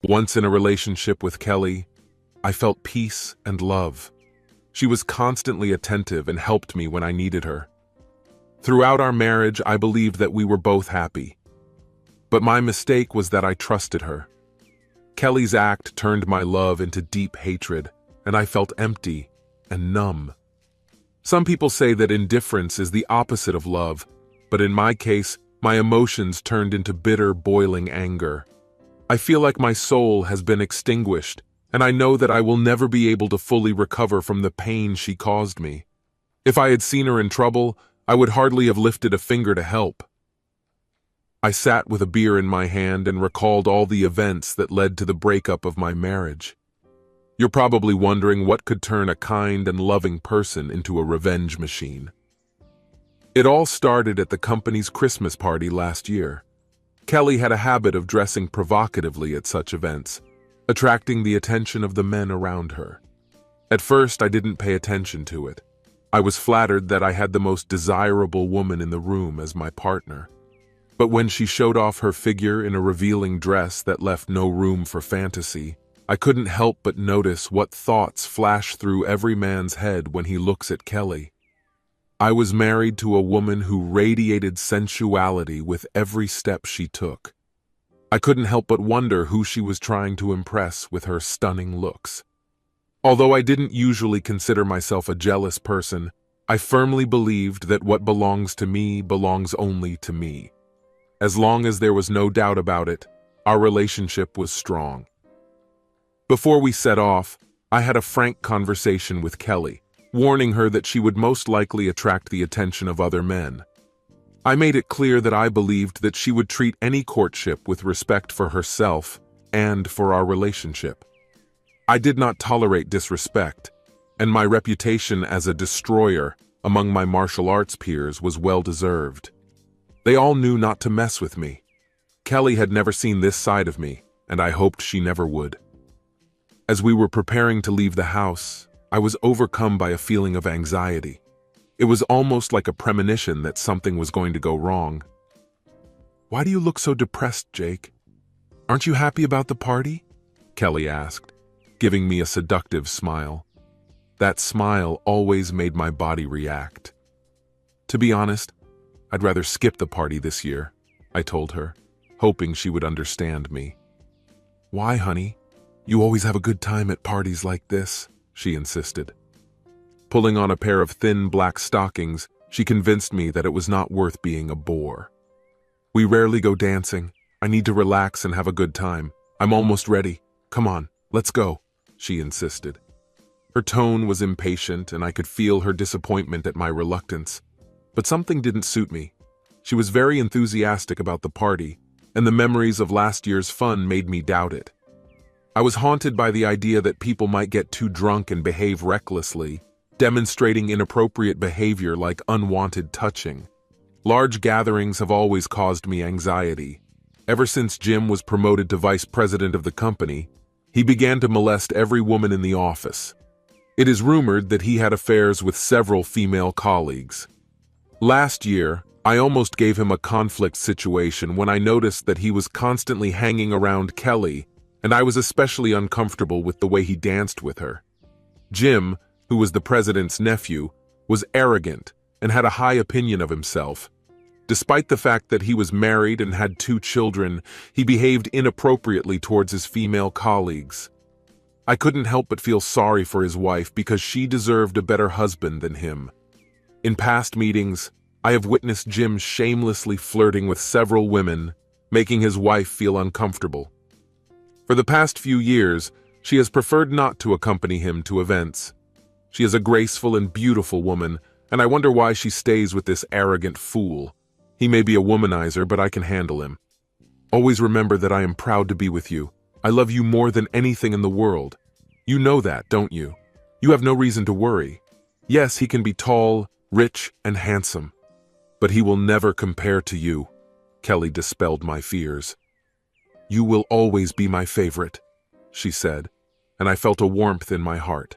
Once in a relationship with Kelly, I felt peace and love. She was constantly attentive and helped me when I needed her. Throughout our marriage, I believed that we were both happy. But my mistake was that I trusted her. Kelly's act turned my love into deep hatred, and I felt empty and numb. Some people say that indifference is the opposite of love, but in my case, my emotions turned into bitter, boiling anger. I feel like my soul has been extinguished, and I know that I will never be able to fully recover from the pain she caused me. If I had seen her in trouble, I would hardly have lifted a finger to help. I sat with a beer in my hand and recalled all the events that led to the breakup of my marriage. You're probably wondering what could turn a kind and loving person into a revenge machine. It all started at the company's Christmas party last year. Kelly had a habit of dressing provocatively at such events, attracting the attention of the men around her. At first, I didn't pay attention to it. I was flattered that I had the most desirable woman in the room as my partner. But when she showed off her figure in a revealing dress that left no room for fantasy, I couldn't help but notice what thoughts flash through every man's head when he looks at Kelly. I was married to a woman who radiated sensuality with every step she took. I couldn't help but wonder who she was trying to impress with her stunning looks. Although I didn't usually consider myself a jealous person, I firmly believed that what belongs to me belongs only to me. As long as there was no doubt about it, our relationship was strong. Before we set off, I had a frank conversation with Kelly, warning her that she would most likely attract the attention of other men. I made it clear that I believed that she would treat any courtship with respect for herself and for our relationship. I did not tolerate disrespect, and my reputation as a destroyer among my martial arts peers was well-deserved. They all knew not to mess with me. Kelly had never seen this side of me, and I hoped she never would. As we were preparing to leave the house, I was overcome by a feeling of anxiety. It was almost like a premonition that something was going to go wrong. "Why do you look so depressed, Jake? Aren't you happy about the party?" Kelly asked, giving me a seductive smile. That smile always made my body react. "To be honest, I'd rather skip the party this year," I told her, hoping she would understand me. "Why, honey? You always have a good time at parties like this," she insisted. Pulling on a pair of thin black stockings, she convinced me that it was not worth being a bore. "We rarely go dancing. I need to relax and have a good time. I'm almost ready. Come on, let's go," she insisted. Her tone was impatient, and I could feel her disappointment at my reluctance. But something didn't suit me. She was very enthusiastic about the party, and the memories of last year's fun made me doubt it. I was haunted by the idea that people might get too drunk and behave recklessly, demonstrating inappropriate behavior like unwanted touching. Large gatherings have always caused me anxiety. Ever since Jim was promoted to vice president of the company, he began to molest every woman in the office. It is rumored that he had affairs with several female colleagues. Last year, I almost gave him a conflict situation when I noticed that he was constantly hanging around Kelly, and I was especially uncomfortable with the way he danced with her. Jim, who was the president's nephew, was arrogant and had a high opinion of himself. Despite the fact that he was married and had 2 children, he behaved inappropriately towards his female colleagues. I couldn't help but feel sorry for his wife because she deserved a better husband than him. In past meetings, I have witnessed Jim shamelessly flirting with several women, making his wife feel uncomfortable. For the past few years, she has preferred not to accompany him to events. She is a graceful and beautiful woman, and I wonder why she stays with this arrogant fool. He may be a womanizer, but I can handle him. Always remember that I am proud to be with you. I love you more than anything in the world. You know that, don't you? You have no reason to worry. Yes, he can be tall, rich, and handsome, but he will never compare to you." Kelly dispelled my fears. "You will always be my favorite," she said, and I felt a warmth in my heart.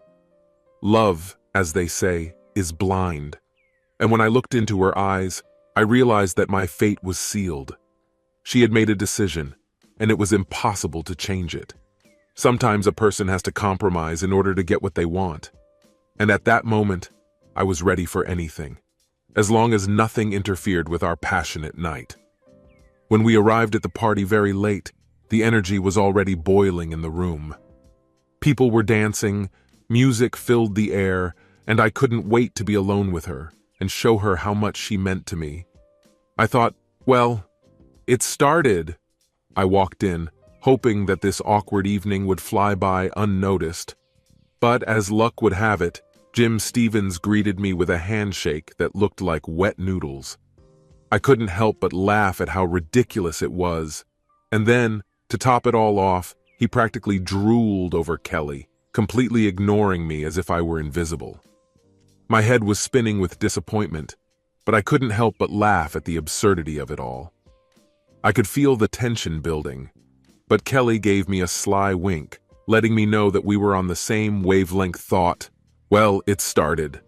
Love, as they say, is blind, and when I looked into her eyes, I realized that my fate was sealed. She had made a decision, and it was impossible to change it. Sometimes a person has to compromise in order to get what they want. And at that moment, I was ready for anything, as long as nothing interfered with our passionate night. When we arrived at the party very late, the energy was already boiling in the room. People were dancing, music filled the air, and I couldn't wait to be alone with her and show her how much she meant to me. I thought, well, it started. I walked in, hoping that this awkward evening would fly by unnoticed. But as luck would have it, Jim Stevens greeted me with a handshake that looked like wet noodles. I couldn't help but laugh at how ridiculous it was. And then, to top it all off, he practically drooled over Kelly, completely ignoring me as if I were invisible. My head was spinning with disappointment, but I couldn't help but laugh at the absurdity of it all. I could feel the tension building, but Kelly gave me a sly wink, letting me know that we were on the same wavelength thought. Well, it started.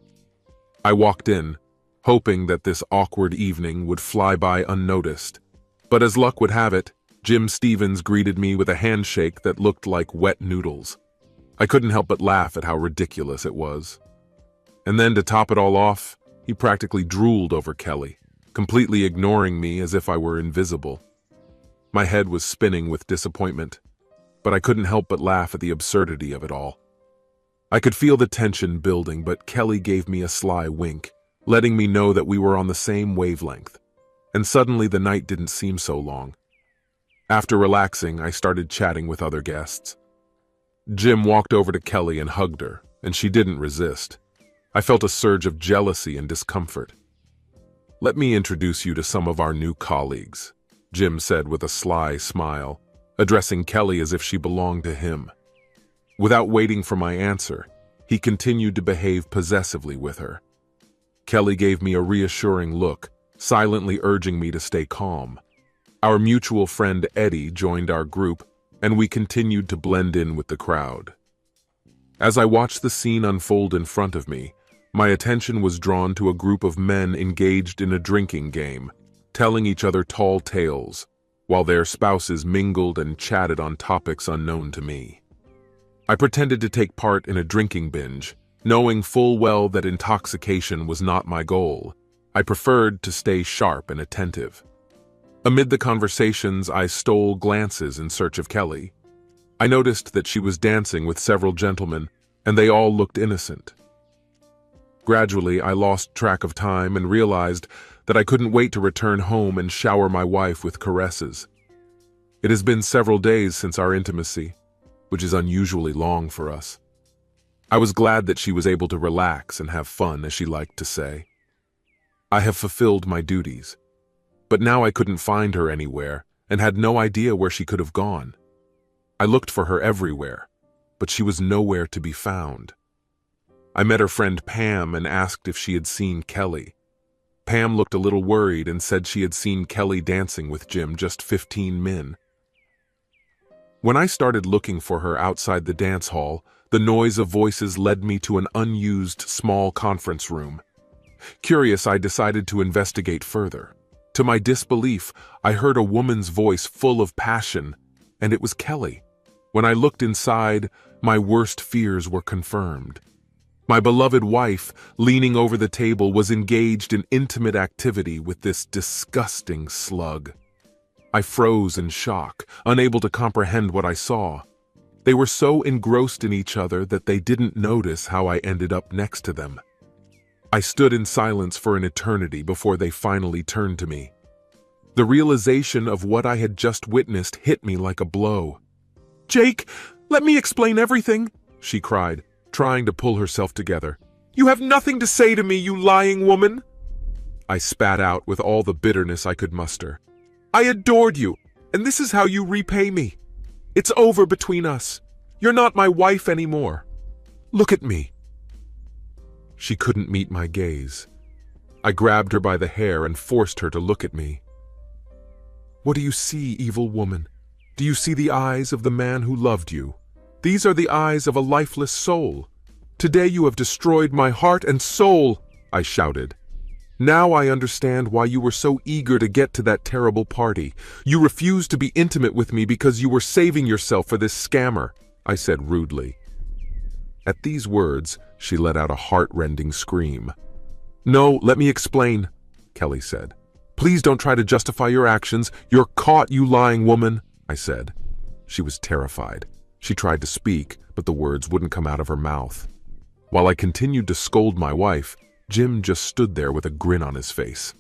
I walked in, hoping that this awkward evening would fly by unnoticed. But as luck would have it, Jim Stevens greeted me with a handshake that looked like wet noodles. I couldn't help but laugh at how ridiculous it was. And then to top it all off, he practically drooled over Kelly, completely ignoring me as if I were invisible. My head was spinning with disappointment, but I couldn't help but laugh at the absurdity of it all. I could feel the tension building, but Kelly gave me a sly wink, letting me know that we were on the same wavelength. And suddenly the night didn't seem so long. After relaxing, I started chatting with other guests. Jim walked over to Kelly and hugged her, and she didn't resist. I felt a surge of jealousy and discomfort. "Let me introduce you to some of our new colleagues," Jim said with a sly smile, addressing Kelly as if she belonged to him. Without waiting for my answer, he continued to behave possessively with her. Kelly gave me a reassuring look, silently urging me to stay calm. Our mutual friend Eddie joined our group, and we continued to blend in with the crowd. As I watched the scene unfold in front of me, my attention was drawn to a group of men engaged in a drinking game, telling each other tall tales, while their spouses mingled and chatted on topics unknown to me. I pretended to take part in a drinking binge, knowing full well that intoxication was not my goal. I preferred to stay sharp and attentive. Amid the conversations, I stole glances in search of Kelly. I noticed that she was dancing with several gentlemen, and they all looked innocent. Gradually, I lost track of time and realized that I couldn't wait to return home and shower my wife with caresses. It has been several days since our intimacy, which is unusually long for us. I was glad that she was able to relax and have fun, as she liked to say. I have fulfilled my duties, but now I couldn't find her anywhere and had no idea where she could have gone. I looked for her everywhere, but she was nowhere to be found. I met her friend Pam and asked if she had seen Kelly. Pam looked a little worried and said she had seen Kelly dancing with Jim, just 15 men. When I started looking for her outside the dance hall, the noise of voices led me to an unused small conference room. Curious, I decided to investigate further. To my disbelief, I heard a woman's voice full of passion, and it was Kelly. When I looked inside, my worst fears were confirmed. My beloved wife, leaning over the table, was engaged in intimate activity with this disgusting slug. I froze in shock, unable to comprehend what I saw. They were so engrossed in each other that they didn't notice how I ended up next to them. I stood in silence for an eternity before they finally turned to me. The realization of what I had just witnessed hit me like a blow. "Jake, let me explain everything," she cried, trying to pull herself together. "You have nothing to say to me, you lying woman." I spat out with all the bitterness I could muster. "I adored you, and this is how you repay me. It's over between us. You're not my wife anymore. Look at me." She couldn't meet my gaze. I grabbed her by the hair and forced her to look at me. "What do you see, evil woman? Do you see the eyes of the man who loved you? These are the eyes of a lifeless soul. Today you have destroyed my heart and soul," I shouted. Now I understand why you were so eager to get to that terrible party. You refused to be intimate with me because you were saving yourself for this scammer," I said rudely. At these words, she let out a heart-rending scream. "No, let me explain," Kelly said. "Please don't try to justify your actions. You're caught, you lying woman," I said. She was terrified. She tried to speak, but the words wouldn't come out of her mouth. While I continued to scold my wife, Jim just stood there with a grin on his face.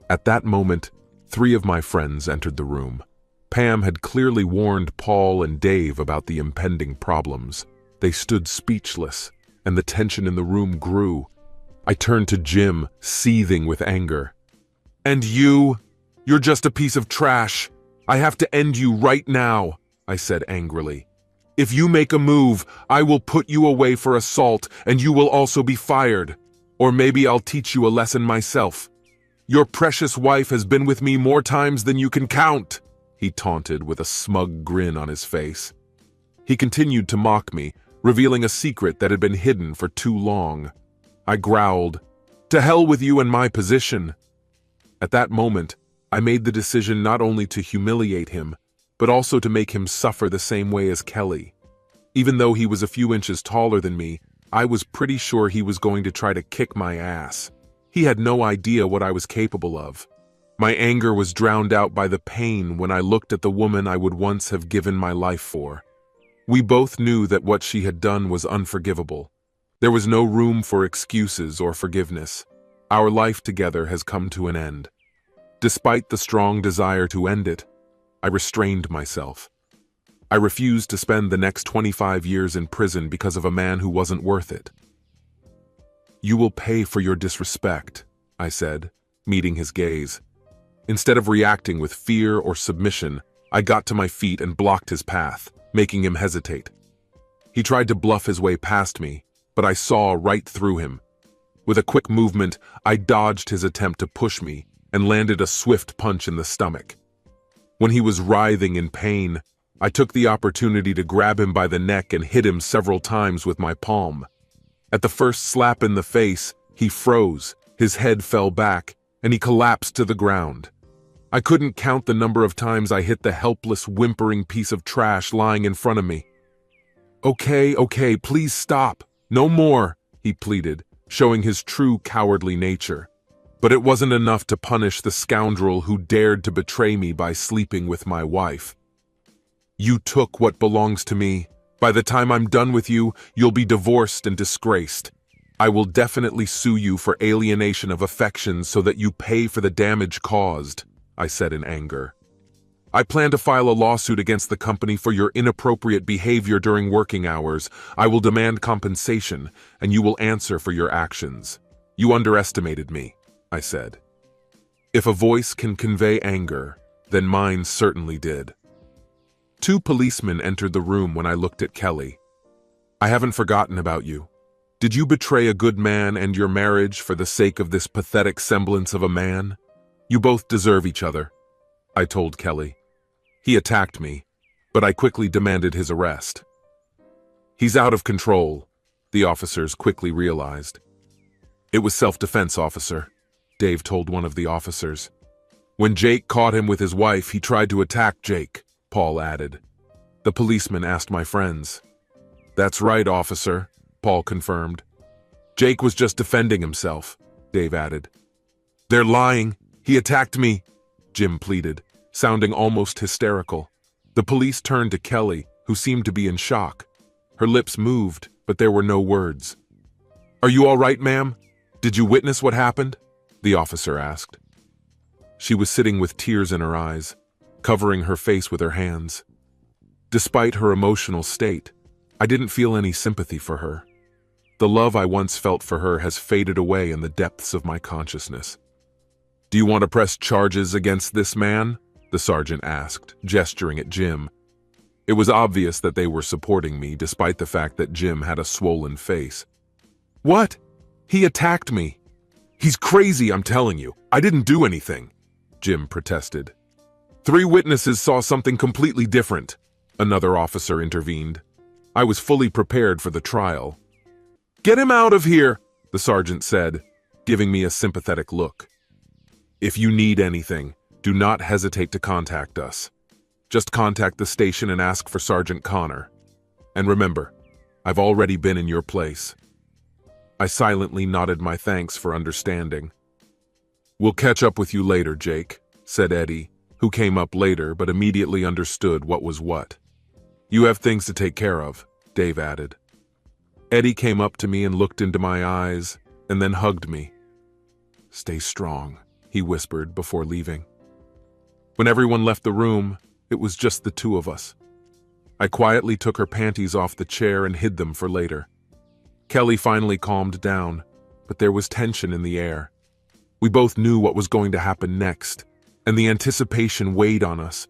At that moment, 3 of my friends entered the room. Pam had clearly warned Paul and Dave about the impending problems. They stood speechless, and the tension in the room grew. I turned to Jim, seething with anger. "And you're just a piece of trash. I have to end you right now," I said angrily. "If you make a move, I will put you away for assault, and you will also be fired. Or maybe I'll teach you a lesson myself. Your precious wife has been with me more times than you can count," he taunted with a smug grin on his face. He continued to mock me, revealing a secret that had been hidden for too long. I growled, "To hell with you and my position." At that moment, I made the decision not only to humiliate him, but also to make him suffer the same way as Kelly. Even though he was a few inches taller than me, I was pretty sure he was going to try to kick my ass. He had no idea what I was capable of. My anger was drowned out by the pain when I looked at the woman I would once have given my life for. We both knew that what she had done was unforgivable. There was no room for excuses or forgiveness. Our life together has come to an end. Despite the strong desire to end it, I restrained myself. I refused to spend the next 25 years in prison because of a man who wasn't worth it. "You will pay for your disrespect," I said, meeting his gaze. Instead of reacting with fear or submission, I got to my feet and blocked his path, making him hesitate. He tried to bluff his way past me, but I saw right through him. With a quick movement, I dodged his attempt to push me and landed a swift punch in the stomach. When he was writhing in pain, I took the opportunity to grab him by the neck and hit him several times with my palm. At the first slap in the face, he froze, his head fell back, and he collapsed to the ground. I couldn't count the number of times I hit the helpless, whimpering piece of trash lying in front of me. Okay, please stop. No more," he pleaded, showing his true cowardly nature. But it wasn't enough to punish the scoundrel who dared to betray me by sleeping with my wife. "You took what belongs to me. By the time I'm done with you, you'll be divorced and disgraced. I will definitely sue you for alienation of affection so that you pay for the damage caused," I said in anger. "I plan to file a lawsuit against the company for your inappropriate behavior during working hours. I will demand compensation, and you will answer for your actions. You underestimated me," I said. If a voice can convey anger, then mine certainly did. 2 policemen entered the room when I looked at Kelly. "I haven't forgotten about you. Did you betray a good man and your marriage for the sake of this pathetic semblance of a man? You both deserve each other," I told Kelly. He attacked me, but I quickly demanded his arrest. "He's out of control," the officers quickly realized. "It was self-defense, officer," Dave told one of the officers. "When Jake caught him with his wife, he tried to attack Jake," Paul added. The policeman asked my friends. "That's right, officer," Paul confirmed. "Jake was just defending himself," Dave added. "They're lying. He attacked me," Jim pleaded, sounding almost hysterical. The police turned to Kelly, who seemed to be in shock. Her lips moved, but there were no words. "Are you all right, ma'am? Did you witness what happened?" the officer asked. She was sitting with tears in her eyes, covering her face with her hands. Despite her emotional state, I didn't feel any sympathy for her. The love I once felt for her has faded away in the depths of my consciousness. "Do you want to press charges against this man?" the sergeant asked, gesturing at Jim. It was obvious that they were supporting me, despite the fact that Jim had a swollen face. "What? He attacked me. He's crazy, I'm telling you. I didn't do anything," Jim protested. "3 witnesses saw something completely different," another officer intervened. I was fully prepared for the trial. "Get him out of here," the sergeant said. giving me a sympathetic look. "If you need anything, do not hesitate to contact us. Just contact the station and ask for Sergeant Connor. And remember, I've already been in your place." I silently nodded my thanks for understanding. "We'll catch up with you later, Jake," said Eddie, who came up later but immediately understood what was what. "You have things to take care of," Dave added. Eddie came up to me and looked into my eyes, and then hugged me. "Stay strong," he whispered before leaving. When everyone left the room, it was just the two of us. I quietly took her panties off the chair and hid them for later. Kelly finally calmed down, but there was tension in the air. We both knew what was going to happen next, and the anticipation weighed on us.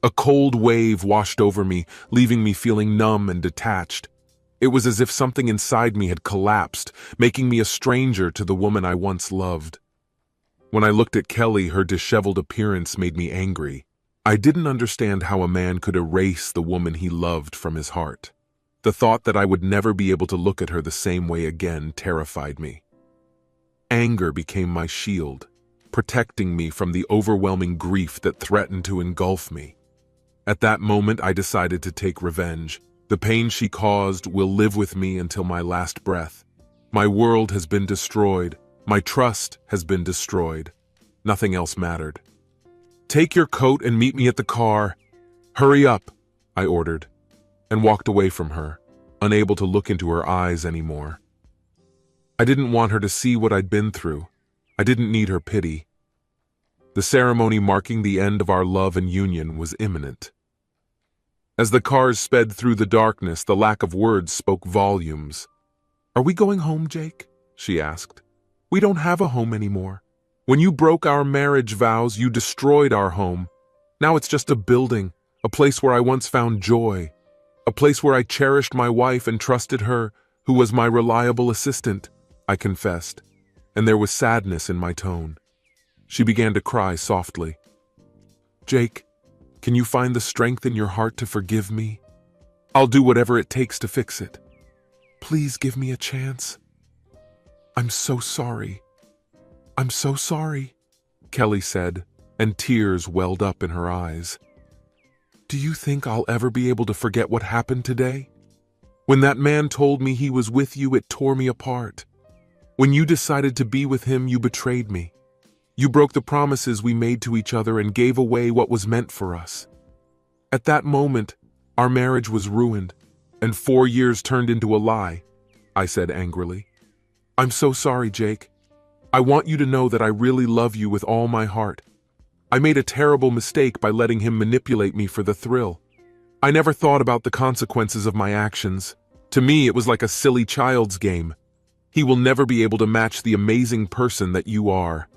A cold wave washed over me, leaving me feeling numb and detached. It was as if something inside me had collapsed, making me a stranger to the woman I once loved. When I looked at Kelly, her disheveled appearance made me angry. I didn't understand how a man could erase the woman he loved from his heart. The thought that I would never be able to look at her the same way again terrified me. Anger became my shield, protecting me from the overwhelming grief that threatened to engulf me. At that moment, I decided to take revenge. The pain she caused will live with me until my last breath. My world has been destroyed. My trust has been destroyed. Nothing else mattered. "Take your coat and meet me at the car. Hurry up," I ordered, and walked away from her, unable to look into her eyes anymore. I didn't want her to see what I'd been through. I didn't need her pity. The ceremony marking the end of our love and union was imminent. As the cars sped through the darkness, the lack of words spoke volumes. "Are we going home, Jake?" she asked. "We don't have a home anymore. When you broke our marriage vows, you destroyed our home. Now it's just a building, a place where I once found joy, a place where I cherished my wife and trusted her, who was my reliable assistant," I confessed, and there was sadness in my tone. She began to cry softly. "Jake, can you find the strength in your heart to forgive me? I'll do whatever it takes to fix it. Please give me a chance. I'm so sorry. I'm so sorry," Kelly said, and tears welled up in her eyes. "Do you think I'll ever be able to forget what happened today? When that man told me he was with you, it tore me apart. When you decided to be with him, you betrayed me. You broke the promises we made to each other and gave away what was meant for us. At that moment, our marriage was ruined, and 4 years turned into a lie," I said angrily. "I'm so sorry, Jake. I want you to know that I really love you with all my heart. I made a terrible mistake by letting him manipulate me for the thrill. I never thought about the consequences of my actions. To me, it was like a silly child's game. He will never be able to match the amazing person that you are.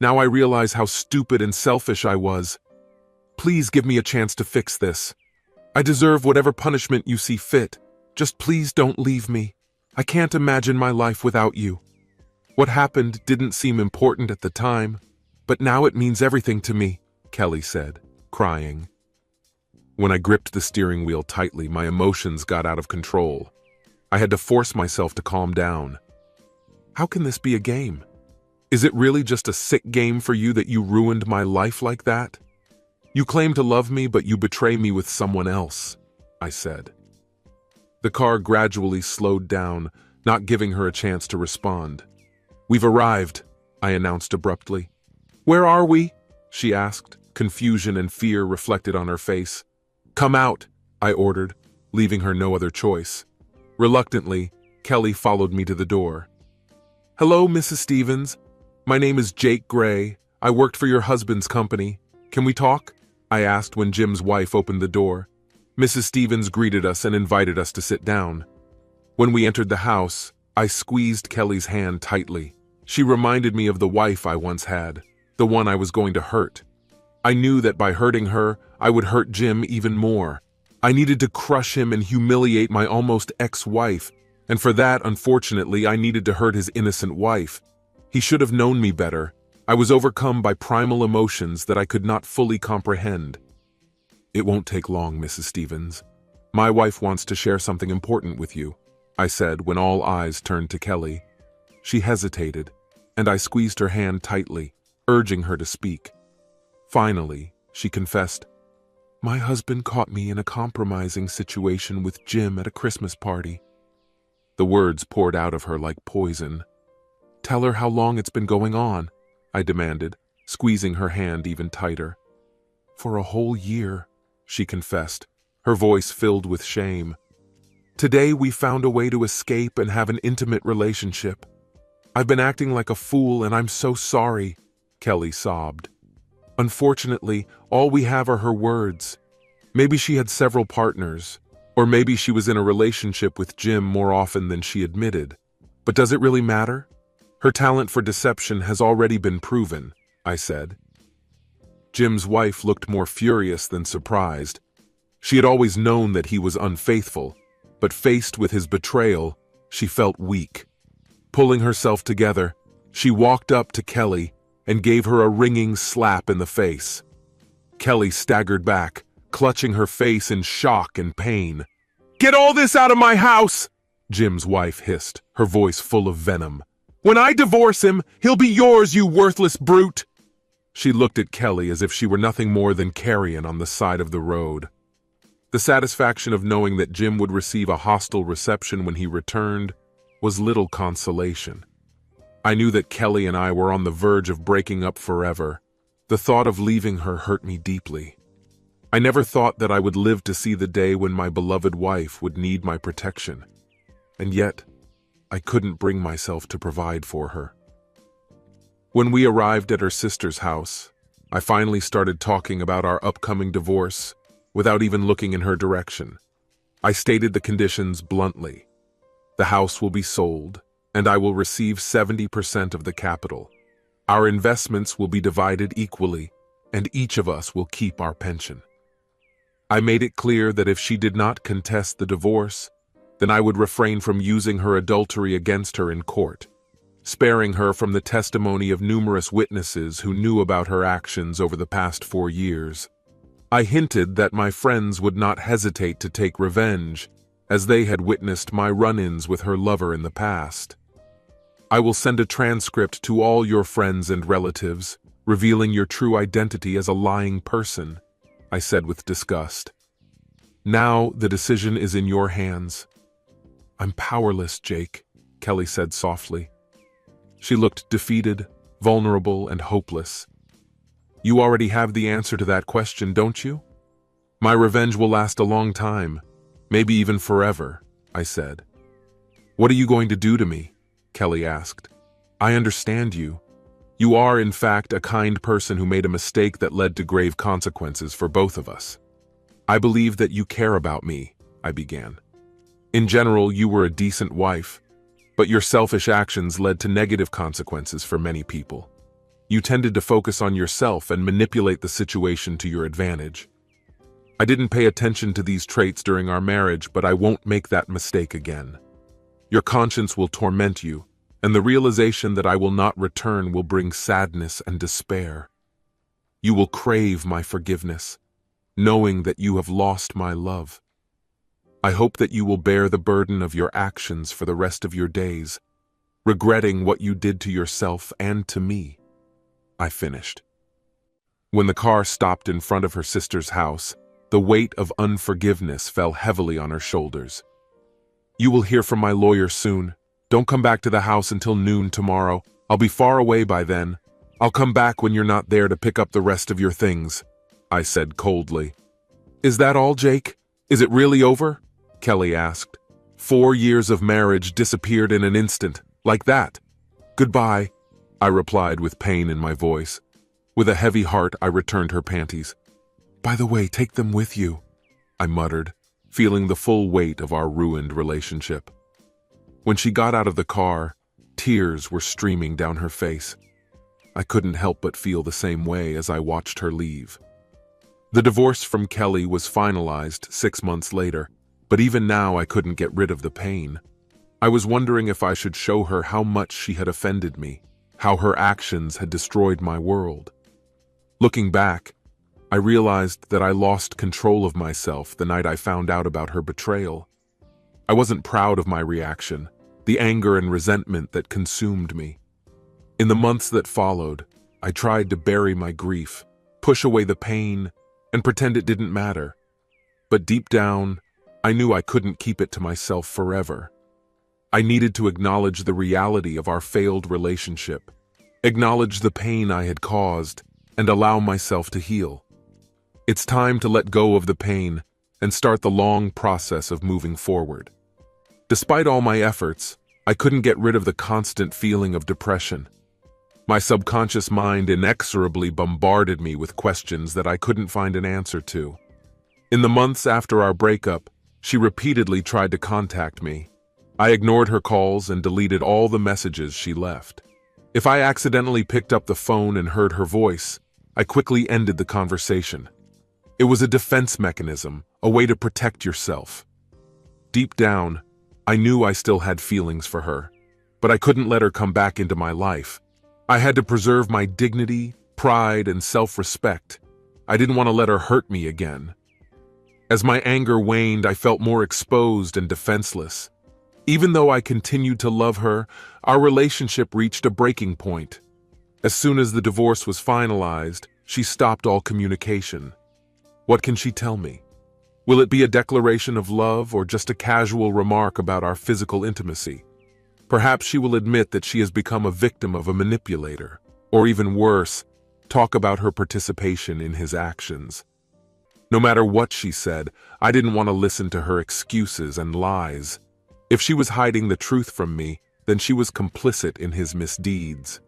Now I realize how stupid and selfish I was. Please give me a chance to fix this. I deserve whatever punishment you see fit. Just please don't leave me. I can't imagine my life without you. What happened didn't seem important at the time, but now it means everything to me," Kelly said, crying. When I gripped the steering wheel tightly, my emotions got out of control. I had to force myself to calm down. "How can this be a game? Is it really just a sick game for you that you ruined my life like that? You claim to love me, but you betray me with someone else," I said. The car gradually slowed down, not giving her a chance to respond. "We've arrived," I announced abruptly. "Where are we?" she asked, confusion and fear reflected on her face. "Come out," I ordered, leaving her no other choice. Reluctantly, Kelly followed me to the door. "Hello, Mrs. Stevens. My name is Jake Gray. I worked for your husband's company. Can we talk?" I asked when Jim's wife opened the door. Mrs. Stevens greeted us and invited us to sit down. When we entered the house, I squeezed Kelly's hand tightly. She reminded me of the wife I once had, the one I was going to hurt. I knew that by hurting her, I would hurt Jim even more. I needed to crush him and humiliate my almost ex-wife, and for that, unfortunately, I needed to hurt his innocent wife. He should have known me better. I was overcome by primal emotions that I could not fully comprehend. "It won't take long, Mrs. Stevens. My wife wants to share something important with you," I said when all eyes turned to Kelly. She hesitated, and I squeezed her hand tightly, urging her to speak. Finally, she confessed, "My husband caught me in a compromising situation with Jim at a Christmas party." The words poured out of her like poison. "Tell her how long it's been going on," I demanded, squeezing her hand even tighter. "For a whole year," she confessed, her voice filled with shame. "Today we found a way to escape and have an intimate relationship. I've been acting like a fool and I'm so sorry," Kelly sobbed. "Unfortunately, all we have are her words. Maybe she had several partners, or maybe she was in a relationship with Jim more often than she admitted. But does it really matter? Her talent for deception has already been proven," I said. Jim's wife looked more furious than surprised. She had always known that he was unfaithful, but faced with his betrayal, she felt weak. Pulling herself together, she walked up to Kelly and gave her a ringing slap in the face. Kelly staggered back, clutching her face in shock and pain. "Get all this out of my house!" Jim's wife hissed, her voice full of venom. "When I divorce him, he'll be yours, you worthless brute!" She looked at Kelly as if she were nothing more than carrion on the side of the road. The satisfaction of knowing that Jim would receive a hostile reception when he returned was little consolation. I knew that Kelly and I were on the verge of breaking up forever. The thought of leaving her hurt me deeply. I never thought that I would live to see the day when my beloved wife would need my protection. And yet, I couldn't bring myself to provide for her. When we arrived at her sister's house, I finally started talking about our upcoming divorce without even looking in her direction. I stated the conditions bluntly. The house will be sold, and I will receive 70% of the capital. Our investments will be divided equally, and each of us will keep our pension. I made it clear that if she did not contest the divorce, then I would refrain from using her adultery against her in court, sparing her from the testimony of numerous witnesses who knew about her actions over the past 4 years. I hinted that my friends would not hesitate to take revenge, as they had witnessed my run-ins with her lover in the past. "I will send a transcript to all your friends and relatives, revealing your true identity as a lying person," I said with disgust. "Now the decision is in your hands." "I'm powerless, Jake," Kelly said softly. She looked defeated, vulnerable, and hopeless. "You already have the answer to that question, don't you?" "My revenge will last a long time, maybe even forever," I said. "What are you going to do to me?" Kelly asked. "I understand you. You are, in fact, a kind person who made a mistake that led to grave consequences for both of us. I believe that you care about me," I began. "In general, you were a decent wife, but your selfish actions led to negative consequences for many people. You tended to focus on yourself and manipulate the situation to your advantage. I didn't pay attention to these traits during our marriage, but I won't make that mistake again. Your conscience will torment you, and the realization that I will not return will bring sadness and despair. You will crave my forgiveness, knowing that you have lost my love. I hope that you will bear the burden of your actions for the rest of your days, regretting what you did to yourself and to me," I finished. When the car stopped in front of her sister's house, the weight of unforgiveness fell heavily on her shoulders. "You will hear from my lawyer soon. Don't come back to the house until noon tomorrow. I'll be far away by then. I'll come back when you're not there to pick up the rest of your things," I said coldly. "Is that all, Jake? Is it really over?" Kelly asked. 4 years of marriage disappeared in an instant, like that. "Goodbye," I replied with pain in my voice. With a heavy heart, I returned her panties. "By the way, take them with you," I muttered, feeling the full weight of our ruined relationship. When she got out of the car, tears were streaming down her face. I couldn't help but feel the same way as I watched her leave. The divorce from Kelly was finalized 6 months later, but even now I couldn't get rid of the pain. I was wondering if I should show her how much she had offended me, how her actions had destroyed my world. Looking back, I realized that I lost control of myself the night I found out about her betrayal. I wasn't proud of my reaction, the anger and resentment that consumed me. In the months that followed, I tried to bury my grief, push away the pain, and pretend it didn't matter. But deep down, I knew I couldn't keep it to myself forever. I needed to acknowledge the reality of our failed relationship, acknowledge the pain I had caused, and allow myself to heal. It's time to let go of the pain and start the long process of moving forward. Despite all my efforts, I couldn't get rid of the constant feeling of depression. My subconscious mind inexorably bombarded me with questions that I couldn't find an answer to. In the months after our breakup, she repeatedly tried to contact me. I ignored her calls and deleted all the messages she left. If I accidentally picked up the phone and heard her voice, I quickly ended the conversation. It was a defense mechanism, a way to protect yourself. Deep down, I knew I still had feelings for her, but I couldn't let her come back into my life. I had to preserve my dignity, pride, and self-respect. I didn't want to let her hurt me again. As my anger waned, I felt more exposed and defenseless. Even though I continued to love her, our relationship reached a breaking point. As soon as the divorce was finalized, she stopped all communication. What can she tell me? Will it be a declaration of love or just a casual remark about our physical intimacy? Perhaps she will admit that she has become a victim of a manipulator, or even worse, talk about her participation in his actions. No matter what she said, I didn't want to listen to her excuses and lies. If she was hiding the truth from me, then she was complicit in his misdeeds.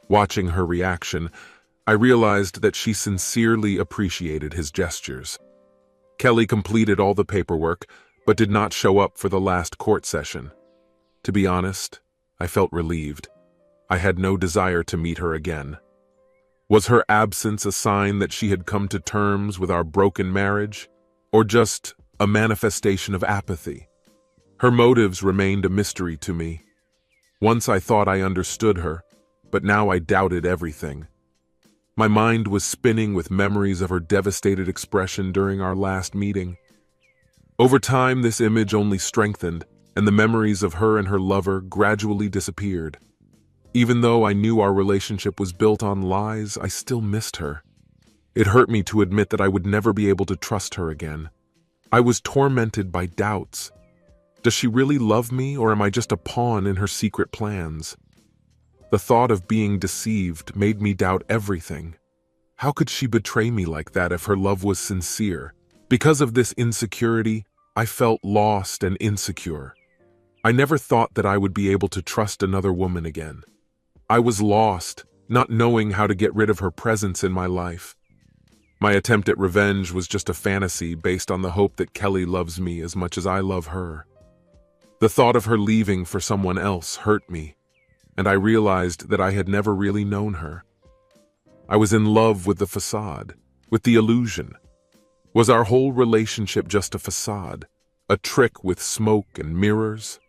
Watching her reaction, I realized that she sincerely appreciated his gestures. Kelly completed all the paperwork, but did not show up for the last court session. To be honest, I felt relieved. I had no desire to meet her again. Was her absence a sign that she had come to terms with our broken marriage, or just a manifestation of apathy? Her motives remained a mystery to me. Once I thought I understood her, but now I doubted everything. My mind was spinning with memories of her devastated expression during our last meeting. Over time, this image only strengthened, and the memories of her and her lover gradually disappeared. Even though I knew our relationship was built on lies, I still missed her. It hurt me to admit that I would never be able to trust her again. I was tormented by doubts. Does she really love me, or am I just a pawn in her secret plans? The thought of being deceived made me doubt everything. How could she betray me like that if her love was sincere? Because of this insecurity, I felt lost and insecure. I never thought that I would be able to trust another woman again. I was lost, not knowing how to get rid of her presence in my life. My attempt at revenge was just a fantasy based on the hope that Kelly loves me as much as I love her. The thought of her leaving for someone else hurt me, and I realized that I had never really known her. I was in love with the facade, with the illusion. Was our whole relationship just a facade, a trick with smoke and mirrors?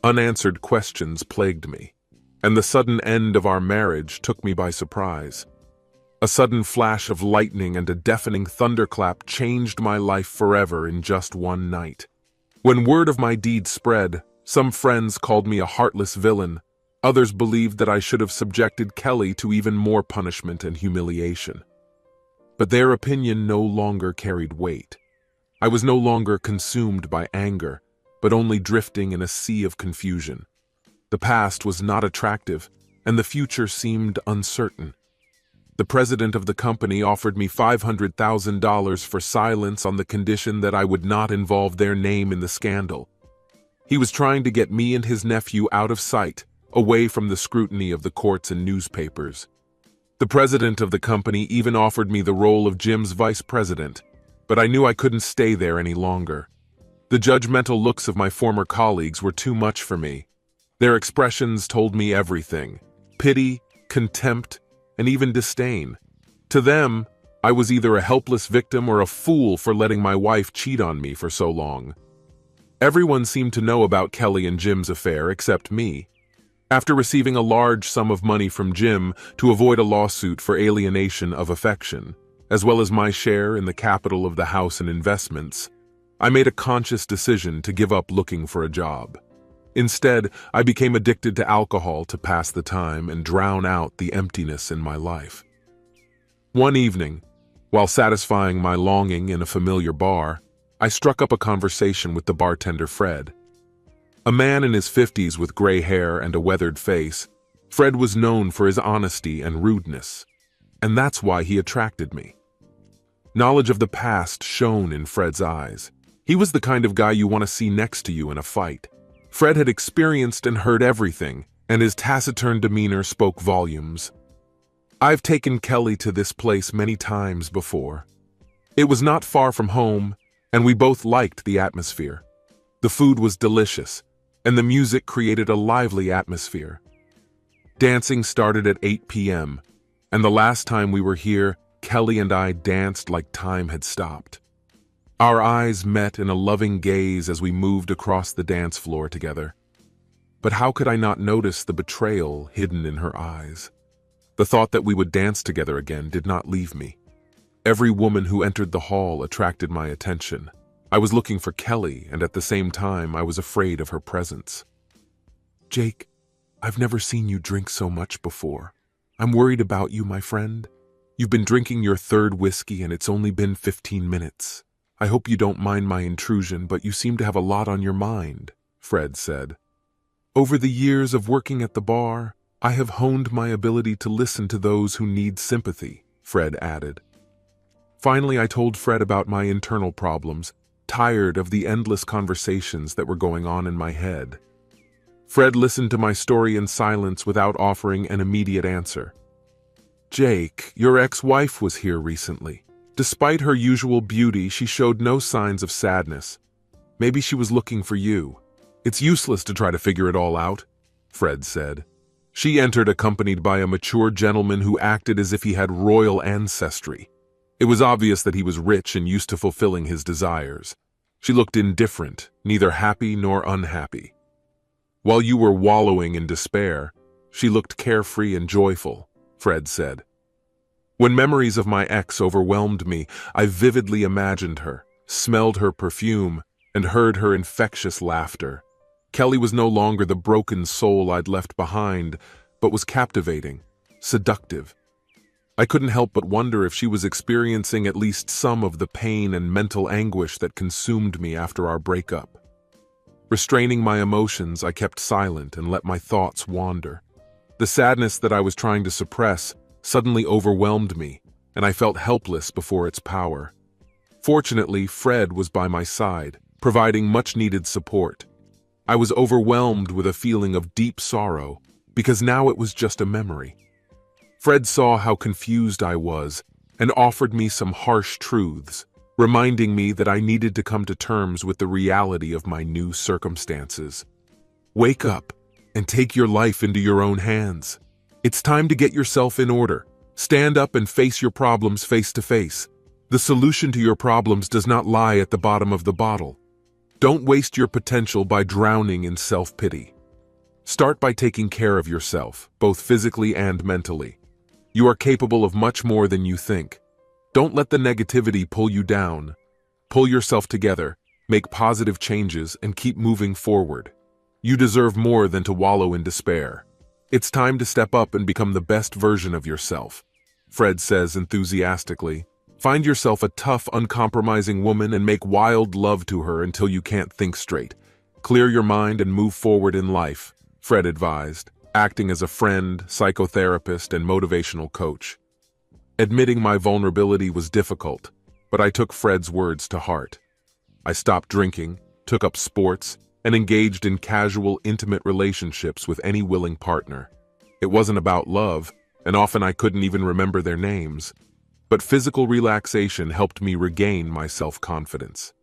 Unanswered questions plagued me, and the sudden end of our marriage took me by surprise. A sudden flash of lightning and a deafening thunderclap changed my life forever in just one night. When word of my deed spread, some friends called me a heartless villain. Others believed that I should have subjected Kelly to even more punishment and humiliation. But their opinion no longer carried weight. I was no longer consumed by anger, but only drifting in a sea of confusion. The past was not attractive, and the future seemed uncertain. The president of the company offered me $500,000 for silence on the condition that I would not involve their name in the scandal. He was trying to get me and his nephew out of sight, away from the scrutiny of the courts and newspapers. The president of the company even offered me the role of Jim's vice president, but I knew I couldn't stay there any longer. The judgmental looks of my former colleagues were too much for me. Their expressions told me everything: pity, contempt, and even disdain. To them, I was either a helpless victim or a fool for letting my wife cheat on me for so long. Everyone seemed to know about Kelly and Jim's affair except me. After receiving a large sum of money from Jim to avoid a lawsuit for alienation of affection, as well as my share in the capital of the house and investments, I made a conscious decision to give up looking for a job. Instead, I became addicted to alcohol to pass the time and drown out the emptiness in my life. One evening, while satisfying my longing in a familiar bar, I struck up a conversation with the bartender Fred. A man in his 50s with gray hair and a weathered face, Fred was known for his honesty and rudeness, and that's why he attracted me. Knowledge of the past shone in Fred's eyes. He was the kind of guy you want to see next to you in a fight. Fred had experienced and heard everything, and his taciturn demeanor spoke volumes. I've taken Kelly to this place many times before. It was not far from home, and we both liked the atmosphere. The food was delicious, and the music created a lively atmosphere. Dancing started at 8 p.m., and the last time we were here, Kelly and I danced like time had stopped. Our eyes met in a loving gaze as we moved across the dance floor together. But how could I not notice the betrayal hidden in her eyes? The thought that we would dance together again did not leave me. Every woman who entered the hall attracted my attention. I was looking for Kelly, and at the same time, I was afraid of her presence. "Jake, I've never seen you drink so much before. I'm worried about you, my friend. You've been drinking your third whiskey and it's only been 15 minutes. I hope you don't mind my intrusion, but you seem to have a lot on your mind," Fred said. "Over the years of working at the bar, I have honed my ability to listen to those who need sympathy," Fred added. Finally, I told Fred about my internal problems, tired of the endless conversations that were going on in my head. Fred listened to my story in silence without offering an immediate answer. "Jake, your ex-wife was here recently. Despite her usual beauty, she showed no signs of sadness. Maybe she was looking for you. It's useless to try to figure it all out," Fred said. She entered accompanied by a mature gentleman who acted as if he had royal ancestry. It was obvious that he was rich and used to fulfilling his desires. She looked indifferent, neither happy nor unhappy. "While you were wallowing in despair, she looked carefree and joyful," Fred said. When memories of my ex overwhelmed me, I vividly imagined her, smelled her perfume, and heard her infectious laughter. Kelly was no longer the broken soul I'd left behind, but was captivating, seductive. I couldn't help but wonder if she was experiencing at least some of the pain and mental anguish that consumed me after our breakup. Restraining my emotions, I kept silent and let my thoughts wander. The sadness that I was trying to suppress suddenly overwhelmed me, and I felt helpless before its power. Fortunately, Fred was by my side, providing much-needed support. I was overwhelmed with a feeling of deep sorrow, because now it was just a memory. Fred saw how confused I was and offered me some harsh truths, reminding me that I needed to come to terms with the reality of my new circumstances. "Wake up and take your life into your own hands. It's time to get yourself in order. Stand up and face your problems face to face. The solution to your problems does not lie at the bottom of the bottle. Don't waste your potential by drowning in self-pity. Start by taking care of yourself, both physically and mentally. You are capable of much more than you think. Don't let the negativity pull you down. Pull yourself together, make positive changes, and keep moving forward. You deserve more than to wallow in despair. It's time to step up and become the best version of yourself," Fred says enthusiastically. "Find yourself a tough, uncompromising woman and make wild love to her until you can't think straight. Clear your mind and move forward in life," Fred advised, acting as a friend, psychotherapist, and motivational coach. Admitting my vulnerability was difficult, but I took Fred's words to heart. I stopped drinking, took up sports, and engaged in casual, intimate relationships with any willing partner. It wasn't about love, and often I couldn't even remember their names, but physical relaxation helped me regain my self-confidence.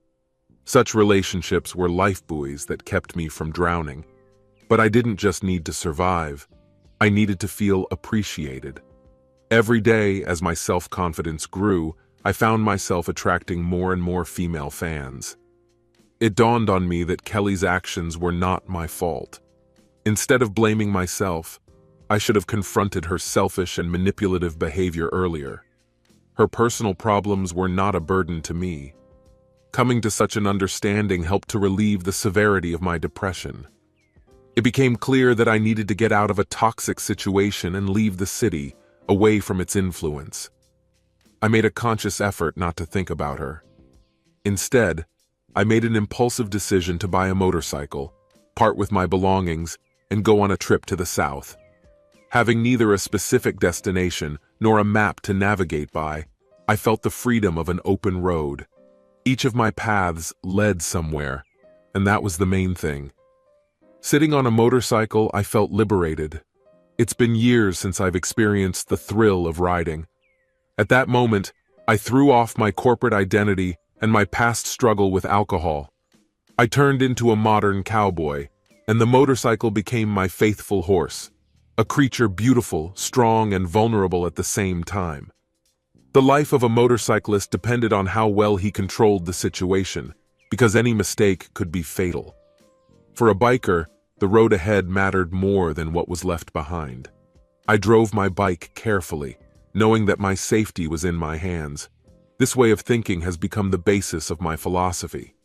Such relationships were lifebuoys that kept me from drowning. But I didn't just need to survive. I needed to feel appreciated. Every day, as my self-confidence grew, I found myself attracting more and more female fans. It dawned on me that Kelly's actions were not my fault. Instead of blaming myself, I should have confronted her selfish and manipulative behavior earlier. Her personal problems were not a burden to me. Coming to such an understanding helped to relieve the severity of my depression. It became clear that I needed to get out of a toxic situation and leave the city, away from its influence. I made a conscious effort not to think about her. Instead, I made an impulsive decision to buy a motorcycle, part with my belongings, and go on a trip to the south. Having neither a specific destination nor a map to navigate by, I felt the freedom of an open road. Each of my paths led somewhere, and that was the main thing. Sitting on a motorcycle, I felt liberated. It's been years since I've experienced the thrill of riding. At that moment, I threw off my corporate identity and my past struggle with alcohol. I turned into a modern cowboy, and the motorcycle became my faithful horse, a creature beautiful, strong, and vulnerable at the same time. The life of a motorcyclist depended on how well he controlled the situation, because any mistake could be fatal. For a biker, the road ahead mattered more than what was left behind. I drove my bike carefully, knowing that my safety was in my hands. This way of thinking has become the basis of my philosophy.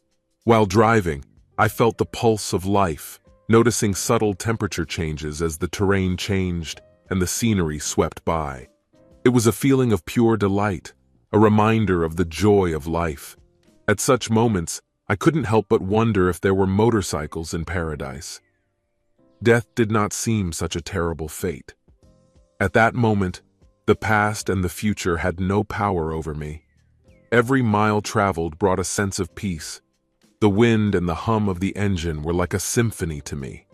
While driving, I felt the pulse of life, noticing subtle temperature changes as the terrain changed and the scenery swept by. It was a feeling of pure delight, a reminder of the joy of life. At such moments, I couldn't help but wonder if there were motorcycles in paradise. Death did not seem such a terrible fate. At that moment, the past and the future had no power over me. Every mile traveled brought a sense of peace. The wind and the hum of the engine were like a symphony to me.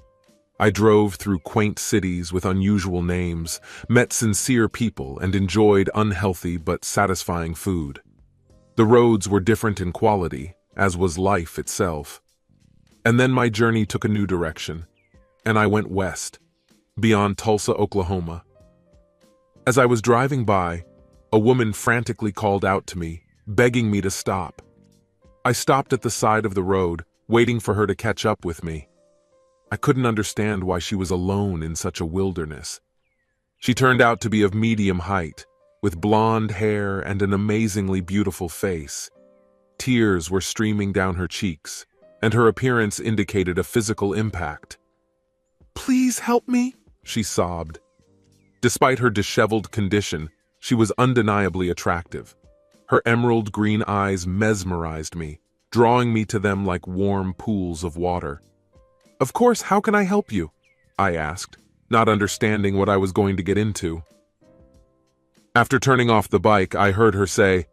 I drove through quaint cities with unusual names, met sincere people, and enjoyed unhealthy but satisfying food. The roads were different in quality, as was life itself. And then my journey took a new direction, and I went west, beyond Tulsa, Oklahoma. As I was driving by, a woman frantically called out to me, begging me to stop. I stopped at the side of the road, waiting for her to catch up with me. I couldn't understand why she was alone in such a wilderness. She turned out to be of medium height, with blonde hair and an amazingly beautiful face. Tears were streaming down her cheeks, and her appearance indicated a physical impact. "Please help me," she sobbed. Despite her disheveled condition, she was undeniably attractive. Her emerald green eyes mesmerized me, drawing me to them like warm pools of water. "Of course, how can I help you?" I asked, not understanding what I was going to get into. After turning off the bike, I heard her say,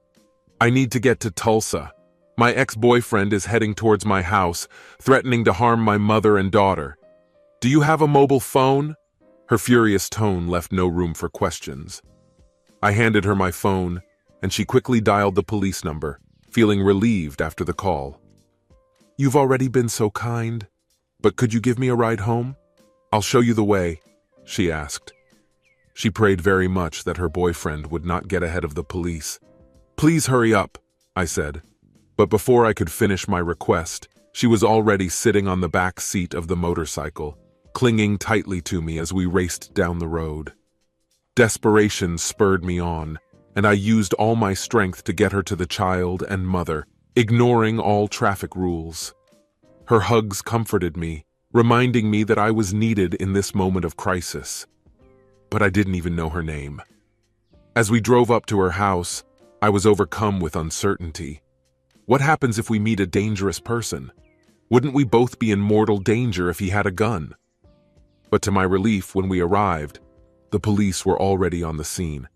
"I need to get to Tulsa. My ex-boyfriend is heading towards my house, threatening to harm my mother and daughter. Do you have a mobile phone?" Her furious tone left no room for questions. I handed her my phone, and she quickly dialed the police number, feeling relieved after the call. "You've already been so kind, but could you give me a ride home? I'll show you the way," she asked. She prayed very much that her boyfriend would not get ahead of the police. "Please hurry up," I said. But before I could finish my request, she was already sitting on the back seat of the motorcycle, clinging tightly to me as we raced down the road. Desperation spurred me on, and I used all my strength to get her to the child and mother, ignoring all traffic rules. Her hugs comforted me, reminding me that I was needed in this moment of crisis. But I didn't even know her name. As we drove up to her house, I was overcome with uncertainty. What happens if we meet a dangerous person? Wouldn't we both be in mortal danger if he had a gun? But to my relief, when we arrived, the police were already on the scene.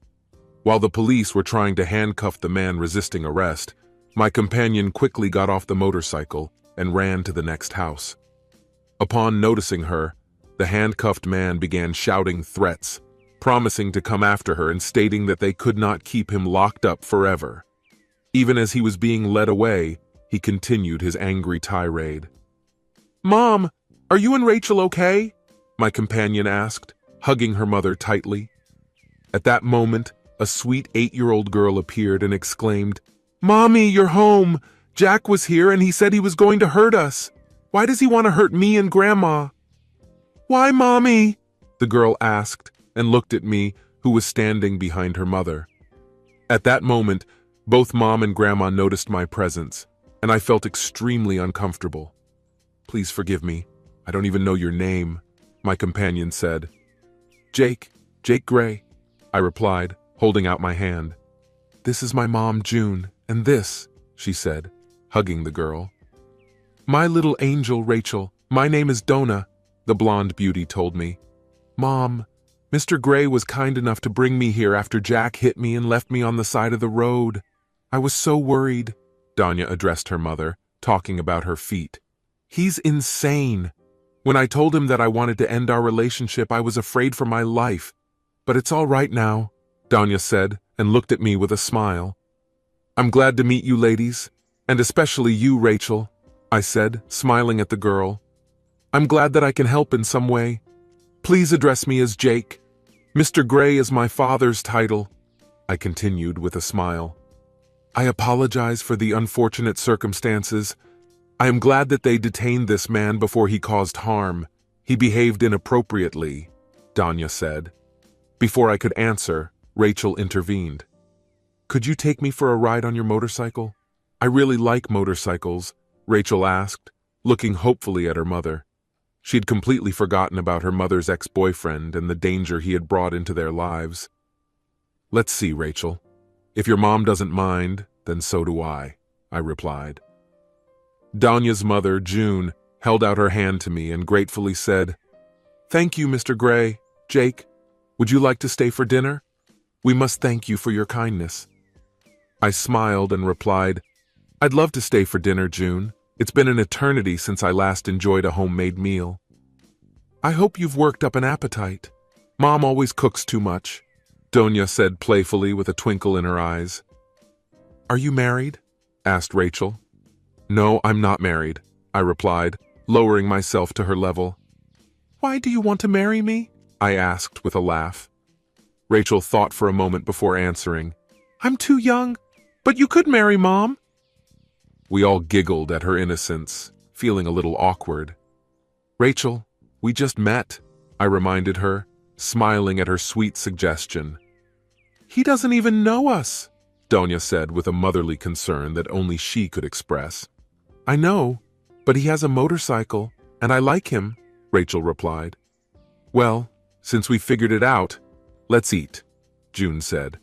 While the police were trying to handcuff the man resisting arrest, my companion quickly got off the motorcycle and ran to the next house. Upon noticing her, the handcuffed man began shouting threats, promising to come after her and stating that they could not keep him locked up forever. Even as he was being led away, he continued his angry tirade. "Mom, are you and Rachel okay?" my companion asked, hugging her mother tightly. At that moment, a sweet 8-year-old girl appeared and exclaimed, "Mommy, you're home! Jack was here and he said he was going to hurt us. Why does he want to hurt me and Grandma?" "Why, Mommy?" the girl asked and looked at me, who was standing behind her mother. At that moment, both Mom and Grandma noticed my presence, and I felt extremely uncomfortable. "Please forgive me," I don't even know your name, my companion said. Jake Gray, I replied, holding out my hand. This is my mom, June, and this, she said, hugging the girl. My little angel, Rachel. My name is Donna, the blonde beauty told me. Mom, Mr. Gray was kind enough to bring me here after Jack hit me and left me on the side of the road. I was so worried, Danya addressed her mother, talking about her feet. He's insane. When I told him that I wanted to end our relationship, I was afraid for my life. But it's all right now, Danya said, and looked at me with a smile. I'm glad to meet you ladies, and especially you, Rachel, I said, smiling at the girl. I'm glad that I can help in some way. Please address me as Jake. Mr. Gray is my father's title, I continued with a smile. I apologize for the unfortunate circumstances. I am glad that they detained this man before he caused harm. He behaved inappropriately, Danya said. Before I could answer, Rachel intervened. Could you take me for a ride on your motorcycle? I really like motorcycles, Rachel asked, looking hopefully at her mother. She'd completely forgotten about her mother's ex-boyfriend and the danger he had brought into their lives. Let's see, Rachel. If your mom doesn't mind, then so do I replied. Danya's mother, June, held out her hand to me and gratefully said, Thank you, Mr. Gray. Jake, would you like to stay for dinner? We must thank you for your kindness. I smiled and replied, I'd love to stay for dinner, June. It's been an eternity since I last enjoyed a homemade meal. I hope you've worked up an appetite. Mom always cooks too much, Donya said playfully with a twinkle in her eyes. Are you married? Asked Rachel. No, I'm not married, I replied, lowering myself to her level. Why do you want to marry me? I asked with a laugh. Rachel thought for a moment before answering. I'm too young, but you could marry Mom. We all giggled at her innocence, feeling a little awkward. Rachel, we just met, I reminded her, smiling at her sweet suggestion. He doesn't even know us, Donya said with a motherly concern that only she could express. I know, but he has a motorcycle, and I like him, Rachel replied. Well, since we figured it out, let's eat, June said.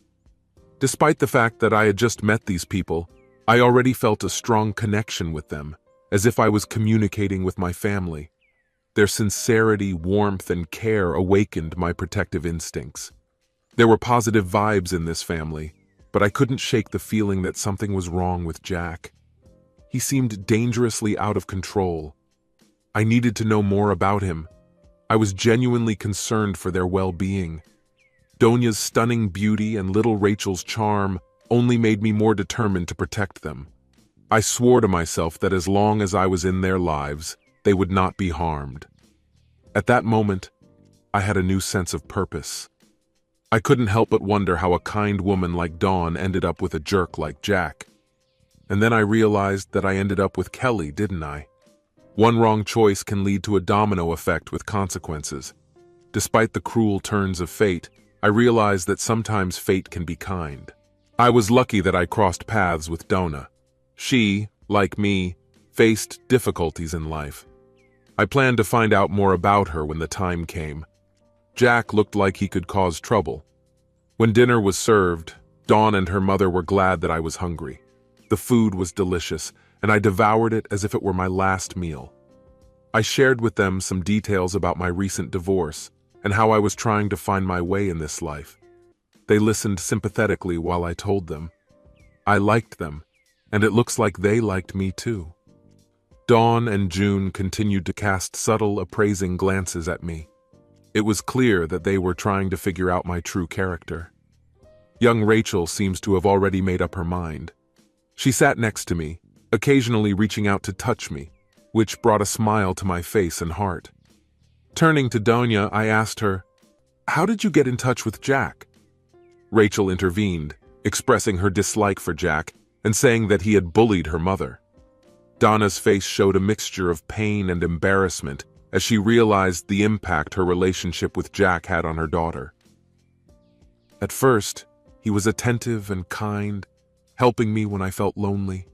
Despite the fact that I had just met these people, I already felt a strong connection with them, as if I was communicating with my family. Their sincerity, warmth, and care awakened my protective instincts. There were positive vibes in this family, but I couldn't shake the feeling that something was wrong with Jack. He seemed dangerously out of control. I needed to know more about him. I was genuinely concerned for their well-being. Donya's stunning beauty and little Rachel's charm only made me more determined to protect them. I swore to myself that as long as I was in their lives, they would not be harmed. At that moment, I had a new sense of purpose. I couldn't help but wonder how a kind woman like Dawn ended up with a jerk like Jack. And then I realized that I ended up with Kelly, didn't I? One wrong choice can lead to a domino effect with consequences. Despite the cruel turns of fate, I realized that sometimes fate can be kind. I was lucky that I crossed paths with Donna. She, like me, faced difficulties in life. I planned to find out more about her when the time came. Jack looked like he could cause trouble. When dinner was served, Dawn and her mother were glad that I was hungry. The food was delicious, and I devoured it as if it were my last meal. I shared with them some details about my recent divorce and how I was trying to find my way in this life. They listened sympathetically while I told them. I liked them, and it looks like they liked me too. Dawn and June continued to cast subtle, appraising glances at me. It was clear that they were trying to figure out my true character. Young Rachel seems to have already made up her mind. She sat next to me, occasionally reaching out to touch me, which brought a smile to my face and heart. Turning to Donya, I asked her, "How did you get in touch with Jack?" Rachel intervened, expressing her dislike for Jack and saying that he had bullied her mother. Donna's face showed a mixture of pain and embarrassment as she realized the impact her relationship with Jack had on her daughter. At first, he was attentive and kind, helping me when I felt lonely.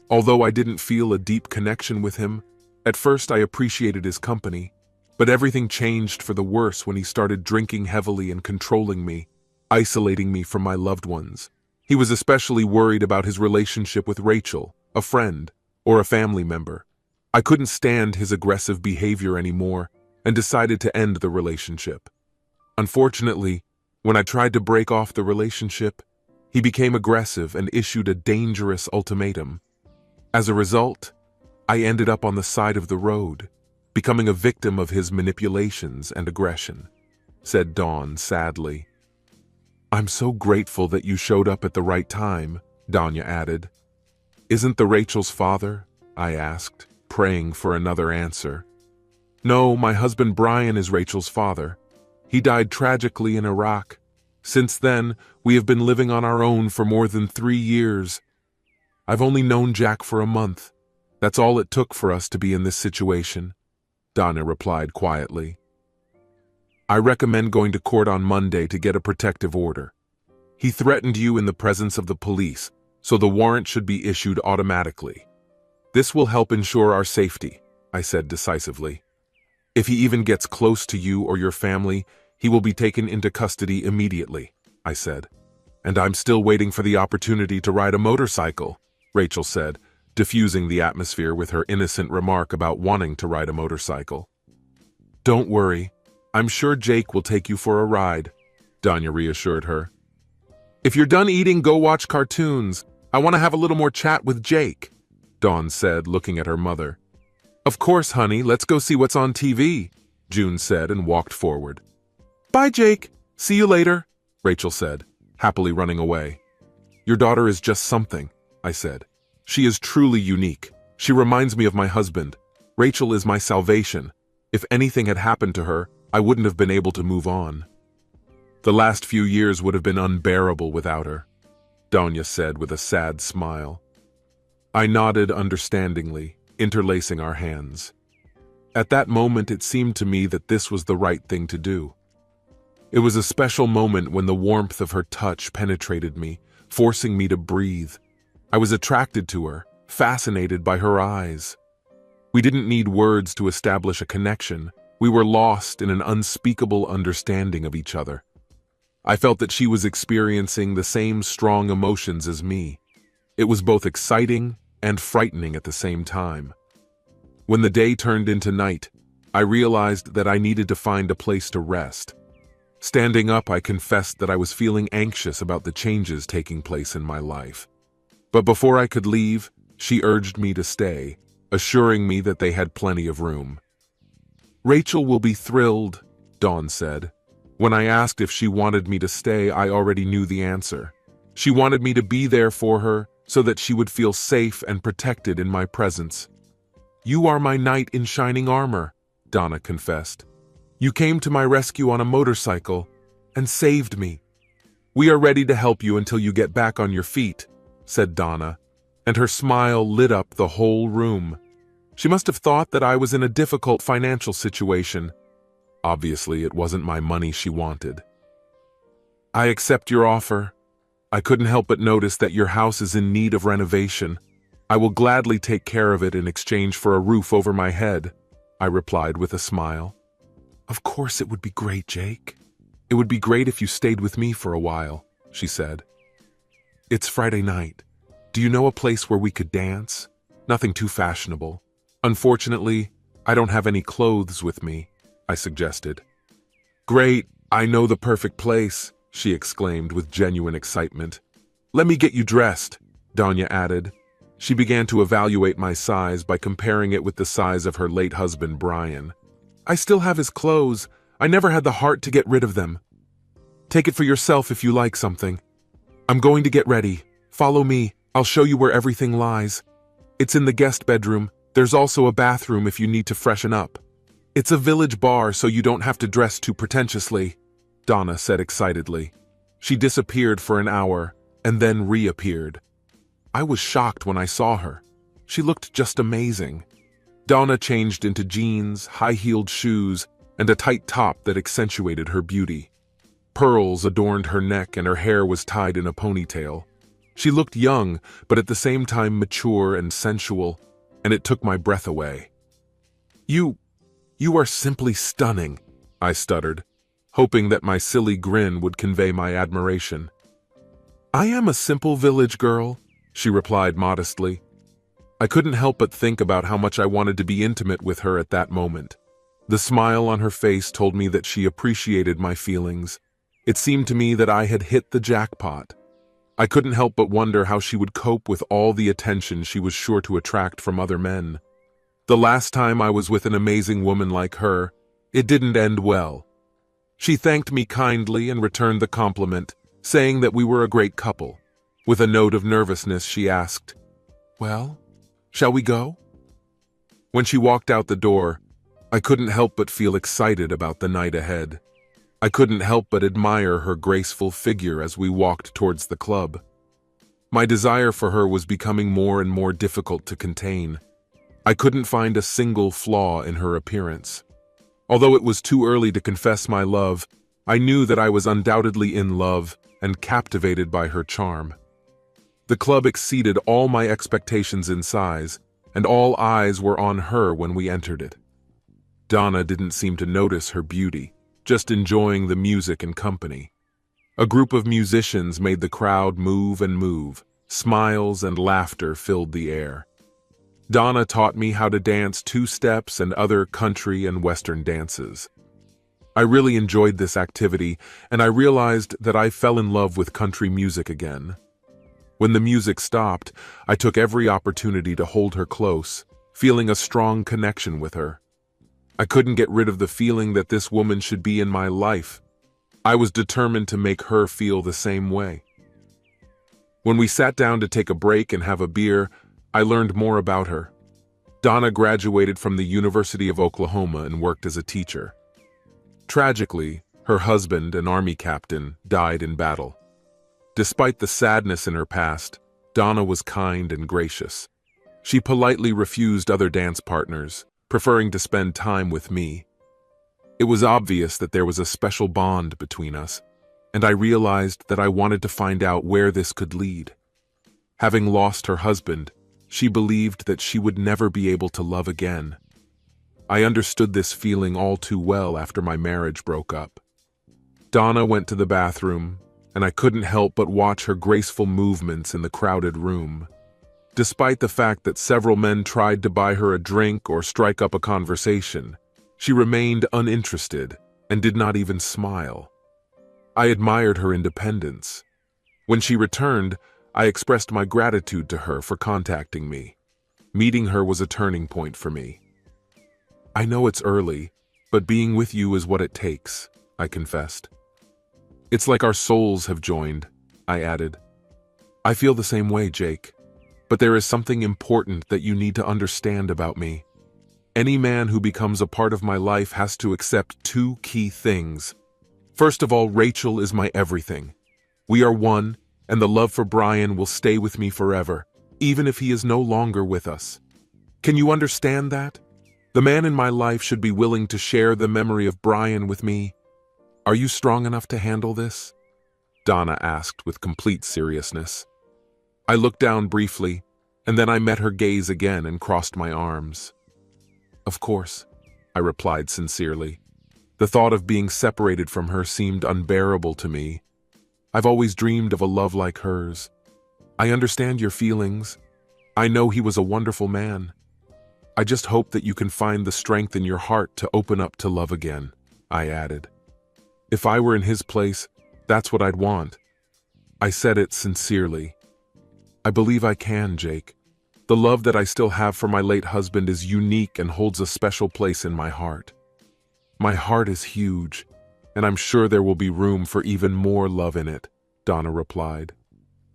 Although I didn't feel a deep connection with him, At first, I appreciated his company, but everything changed for the worse when he started drinking heavily and controlling me, isolating me from my loved ones. He was especially worried about his relationship with Rachel, a friend, or a family member. I couldn't stand his aggressive behavior anymore and decided to end the relationship. Unfortunately, when I tried to break off the relationship, he became aggressive and issued a dangerous ultimatum. As a result, I ended up on the side of the road, becoming a victim of his manipulations and aggression, said Dawn sadly. I'm so grateful that you showed up at the right time, Danya added. Isn't the Rachel's father? I asked, praying for another answer. No, my husband Brian is Rachel's father. He died tragically in Iraq. Since then, we have been living on our own for more than 3 years. I've only known Jack for a month. That's all it took for us to be in this situation, Donna replied quietly. I recommend going to court on Monday to get a protective order. He threatened you in the presence of the police, so the warrant should be issued automatically. This will help ensure our safety, I said decisively. If he even gets close to you or your family, he will be taken into custody immediately, I said. And I'm still waiting for the opportunity to ride a motorcycle, Rachel said, diffusing the atmosphere with her innocent remark about wanting to ride a motorcycle. Don't worry, I'm sure Jake will take you for a ride, Danya reassured her. If you're done eating, go watch cartoons. I want to have a little more chat with Jake, Dawn said, looking at her mother. Of course, honey, let's go see what's on TV, June said and walked forward. Bye, Jake. See you later, Rachel said, happily running away. Your daughter is just something, I said. She is truly unique. She reminds me of my husband. Rachel is my salvation. If anything had happened to her, I wouldn't have been able to move on. The last few years would have been unbearable without her, Danya said with a sad smile. I nodded understandingly, interlacing our hands. At that moment, it seemed to me that this was the right thing to do. It was a special moment when the warmth of her touch penetrated me, forcing me to breathe. I was attracted to her, fascinated by her eyes. We didn't need words to establish a connection. We were lost in an unspeakable understanding of each other. I felt that she was experiencing the same strong emotions as me. It was both exciting and frightening at the same time. When the day turned into night, I realized that I needed to find a place to rest. Standing up, I confessed that I was feeling anxious about the changes taking place in my life. But before I could leave, she urged me to stay, assuring me that they had plenty of room. Rachel will be thrilled, Dawn said. When I asked if she wanted me to stay, I already knew the answer. She wanted me to be there for her so that she would feel safe and protected in my presence. You are my knight in shining armor, Donna confessed. You came to my rescue on a motorcycle and saved me. We are ready to help you until you get back on your feet, said Donna, and her smile lit up the whole room. She must have thought that I was in a difficult financial situation. Obviously, it wasn't my money she wanted. I accept your offer. I couldn't help but notice that your house is in need of renovation. I will gladly take care of it in exchange for a roof over my head, I replied with a smile. Of course it would be great, Jake. It would be great if you stayed with me for a while, she said. It's Friday night. Do you know a place where we could dance? Nothing too fashionable. Unfortunately, I don't have any clothes with me, I suggested. Great, I know the perfect place, she exclaimed with genuine excitement. Let me get you dressed, Danya added. She began to evaluate my size by comparing it with the size of her late husband, Brian. I still have his clothes. I never had the heart to get rid of them. Take it for yourself if you like something. I'm going to get ready. Follow me. I'll show you where everything lies. It's in the guest bedroom. There's also a bathroom if you need to freshen up. It's a village bar, so you don't have to dress too pretentiously, Donna said excitedly. She disappeared for an hour and then reappeared. I was shocked when I saw her. She looked just amazing. Donna changed into jeans, high-heeled shoes, and a tight top that accentuated her beauty. Pearls adorned her neck and her hair was tied in a ponytail. She looked young, but at the same time mature and sensual, and it took my breath away. You, you are simply stunning, I stuttered, hoping that my silly grin would convey my admiration. I am a simple village girl, she replied modestly. I couldn't help but think about how much I wanted to be intimate with her at that moment. The smile on her face told me that she appreciated my feelings. It seemed to me that I had hit the jackpot. I couldn't help but wonder how she would cope with all the attention she was sure to attract from other men. The last time I was with an amazing woman like her, it didn't end well. She thanked me kindly and returned the compliment, saying that we were a great couple. With a note of nervousness, she asked, "Well, shall we go?" When she walked out the door, I couldn't help but feel excited about the night ahead. I couldn't help but admire her graceful figure as we walked towards the club. My desire for her was becoming more and more difficult to contain. I couldn't find a single flaw in her appearance. Although it was too early to confess my love, I knew that I was undoubtedly in love and captivated by her charm. The club exceeded all my expectations in size, and all eyes were on her when we entered it. Donna didn't seem to notice her beauty, just enjoying the music and company. A group of musicians made the crowd move and move. Smiles and laughter filled the air. Donna taught me how to dance two-steps and other country and western dances. I really enjoyed this activity, and I realized that I fell in love with country music again. When the music stopped, I took every opportunity to hold her close, feeling a strong connection with her. I couldn't get rid of the feeling that this woman should be in my life. I was determined to make her feel the same way. When we sat down to take a break and have a beer, I learned more about her. Donna graduated from the University of Oklahoma and worked as a teacher. Tragically, her husband, an Army captain, died in battle. Despite the sadness in her past, Donna was kind and gracious. She politely refused other dance partners, preferring to spend time with me. It was obvious that there was a special bond between us, and I realized that I wanted to find out where this could lead. Having lost her husband, she believed that she would never be able to love again. I understood this feeling all too well after my marriage broke up. Donna went to the bathroom, and I couldn't help but watch her graceful movements in the crowded room. Despite the fact that several men tried to buy her a drink or strike up a conversation, she remained uninterested and did not even smile. I admired her independence. When she returned, I expressed my gratitude to her for contacting me. Meeting her was a turning point for me. I know it's early, but being with you is what it takes, I confessed. It's like our souls have joined, I added. I feel the same way, Jake. But there is something important that you need to understand about me. Any man who becomes a part of my life has to accept two key things. First of all, Rachel is my everything. We are one, and the love for Brian will stay with me forever, even if he is no longer with us. Can you understand that? The man in my life should be willing to share the memory of Brian with me. Are you strong enough to handle this? Donna asked with complete seriousness. I looked down briefly, and then I met her gaze again and crossed my arms. Of course, I replied sincerely. The thought of being separated from her seemed unbearable to me. I've always dreamed of a love like hers. I understand your feelings. I know he was a wonderful man. I just hope that you can find the strength in your heart to open up to love again, I added. If I were in his place, that's what I'd want. I said it sincerely. I believe I can, Jake. The love that I still have for my late husband is unique and holds a special place in my heart. My heart is huge, and I'm sure there will be room for even more love in it, Donna replied.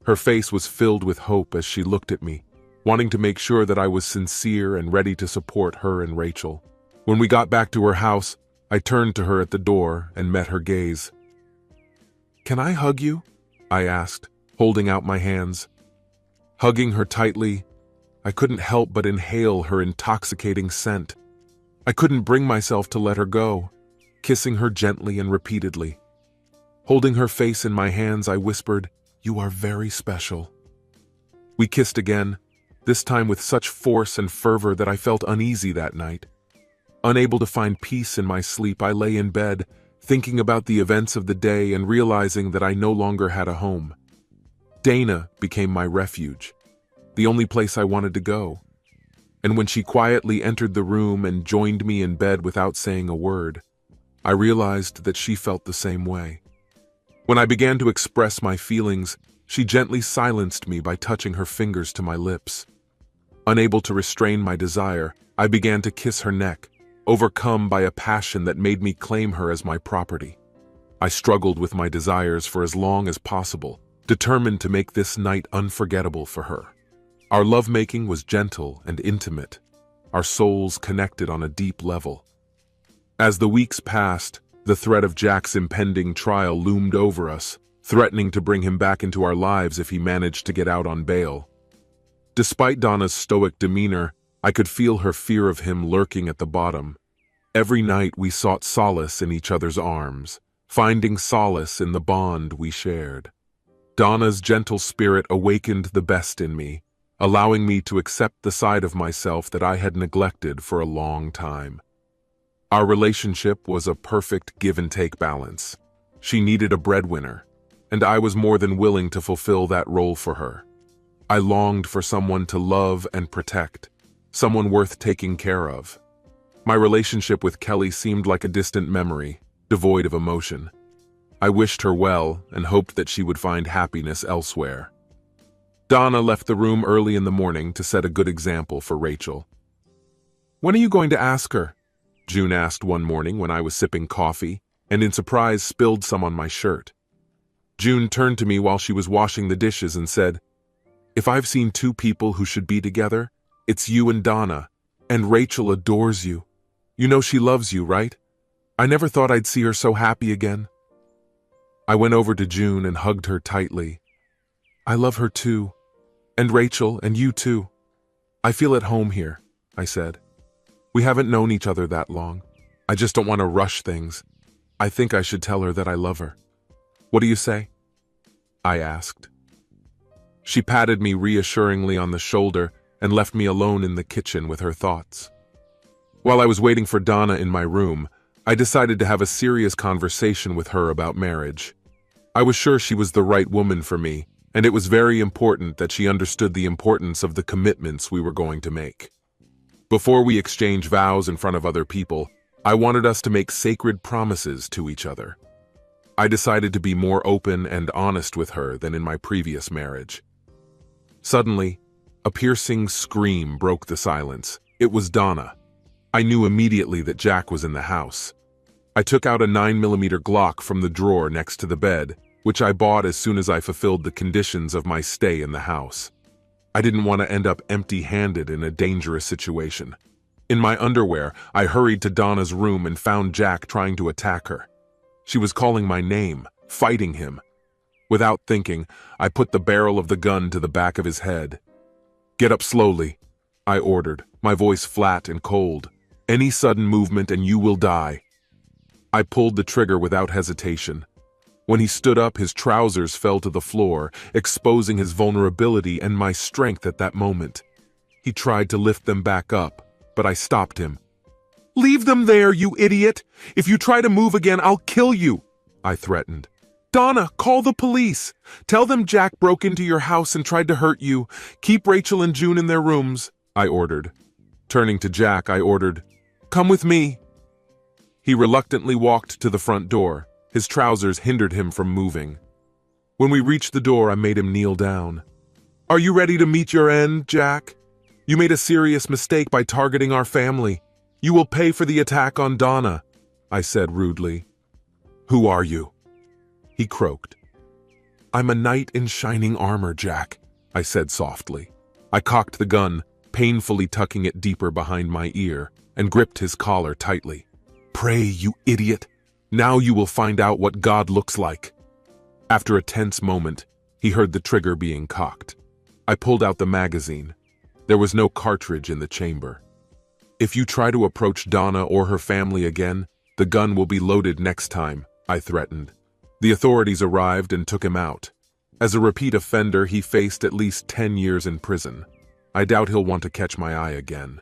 Her face was filled with hope as she looked at me, wanting to make sure that I was sincere and ready to support her and Rachel. When we got back to her house, I turned to her at the door and met her gaze. "Can I hug you?" I asked, holding out my hands. Hugging her tightly, I couldn't help but inhale her intoxicating scent. I couldn't bring myself to let her go, kissing her gently and repeatedly. Holding her face in my hands, I whispered, "You are very special." We kissed again, this time with such force and fervor that I felt uneasy that night. Unable to find peace in my sleep, I lay in bed, thinking about the events of the day and realizing that I no longer had a home. Dana became my refuge, the only place I wanted to go. And when she quietly entered the room and joined me in bed without saying a word, I realized that she felt the same way. When I began to express my feelings, she gently silenced me by touching her fingers to my lips. Unable to restrain my desire, I began to kiss her neck, overcome by a passion that made me claim her as my property. I struggled with my desires for as long as possible, determined to make this night unforgettable for her. Our lovemaking was gentle and intimate, our souls connected on a deep level. As the weeks passed, the threat of Jack's impending trial loomed over us, threatening to bring him back into our lives if he managed to get out on bail. Despite Donna's stoic demeanor, I could feel her fear of him lurking at the bottom. Every night we sought solace in each other's arms, finding solace in the bond we shared. Donna's gentle spirit awakened the best in me, allowing me to accept the side of myself that I had neglected for a long time. Our relationship was a perfect give-and-take balance. She needed a breadwinner, and I was more than willing to fulfill that role for her. I longed for someone to love and protect, someone worth taking care of. My relationship with Kelly seemed like a distant memory, devoid of emotion. I wished her well and hoped that she would find happiness elsewhere. Donna left the room early in the morning to set a good example for Rachel. "When are you going to ask her?" June asked one morning when I was sipping coffee, and in surprise spilled some on my shirt. June turned to me while she was washing the dishes and said, "If I've seen two people who should be together, it's you and Donna, and Rachel adores you. You know she loves you, right? I never thought I'd see her so happy again." I went over to June and hugged her tightly. "I love her too, and Rachel, and you too. I feel at home here," I said. "We haven't known each other that long. I just don't want to rush things. I think I should tell her that I love her. What do you say?" I asked. She patted me reassuringly on the shoulder and left me alone in the kitchen with her thoughts. While I was waiting for Donna in my room, I decided to have a serious conversation with her about marriage. I was sure she was the right woman for me, and it was very important that she understood the importance of the commitments we were going to make. Before we exchange vows in front of other people, I wanted us to make sacred promises to each other. I decided to be more open and honest with her than in my previous marriage. Suddenly, a piercing scream broke the silence. It was Donna. I knew immediately that Jack was in the house. I took out a 9mm Glock from the drawer next to the bed, which I bought as soon as I fulfilled the conditions of my stay in the house. I didn't want to end up empty-handed in a dangerous situation. In my underwear, I hurried to Donna's room and found Jack trying to attack her. She was calling my name, fighting him. Without thinking, I put the barrel of the gun to the back of his head. "Get up slowly," I ordered, my voice flat and cold. "Any sudden movement and you will die." I pulled the trigger without hesitation. When he stood up, his trousers fell to the floor, exposing his vulnerability and my strength at that moment. He tried to lift them back up, but I stopped him. "Leave them there, you idiot! If you try to move again, I'll kill you!" I threatened. "Donna, call the police! Tell them Jack broke into your house and tried to hurt you. Keep Rachel and June in their rooms," I ordered. Turning to Jack, I ordered, "Come with me." He reluctantly walked to the front door. His trousers hindered him from moving. When we reached the door, I made him kneel down. "Are you ready to meet your end, Jack? You made a serious mistake by targeting our family. You will pay for the attack on Donna," I said rudely. "Who are you?" he croaked. "I'm a knight in shining armor, Jack," I said softly. I cocked the gun, painfully tucking it deeper behind my ear, and gripped his collar tightly. "Pray, you idiot! Now you will find out what God looks like." After a tense moment, he heard the trigger being cocked. I pulled out the magazine. There was no cartridge in the chamber. "If you try to approach Donna or her family again, the gun will be loaded next time," I threatened. The authorities arrived and took him out. As a repeat offender, he faced at least 10 years in prison. I doubt he'll want to catch my eye again.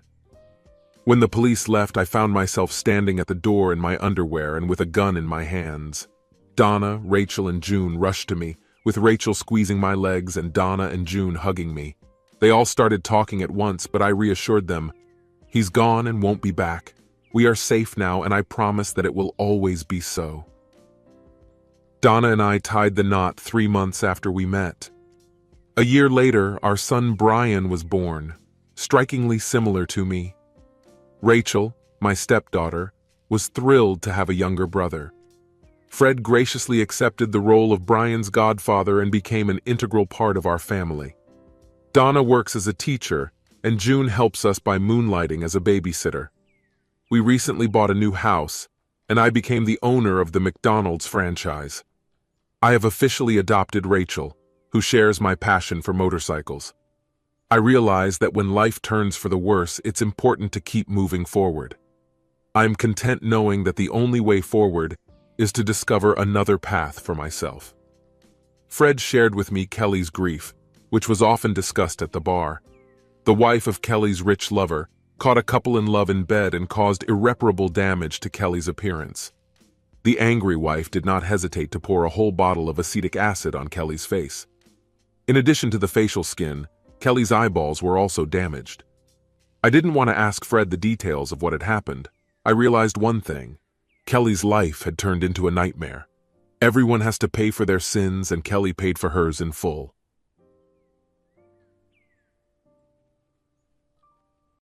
When the police left, I found myself standing at the door in my underwear and with a gun in my hands. Donna, Rachel, and June rushed to me, with Rachel squeezing my legs and Donna and June hugging me. They all started talking at once, but I reassured them, "He's gone and won't be back. We are safe now, and I promise that it will always be so." Donna and I tied the knot 3 months after we met. A year later, our son Brian was born, strikingly similar to me. Rachel, my stepdaughter, was thrilled to have a younger brother. Fred graciously accepted the role of Brian's godfather and became an integral part of our family. Donna works as a teacher, and June helps us by moonlighting as a babysitter. We recently bought a new house, and I became the owner of the McDonald's franchise. I have officially adopted Rachel, who shares my passion for motorcycles. I realize that when life turns for the worse, it's important to keep moving forward. I am content knowing that the only way forward is to discover another path for myself. Fred shared with me Kelly's grief, which was often discussed at the bar. The wife of Kelly's rich lover caught a couple in love in bed and caused irreparable damage to Kelly's appearance. The angry wife did not hesitate to pour a whole bottle of acetic acid on Kelly's face. In addition to the facial skin, Kelly's eyeballs were also damaged. I didn't want to ask Fred the details of what had happened. I realized one thing: Kelly's life had turned into a nightmare. Everyone has to pay for their sins, and Kelly paid for hers in full.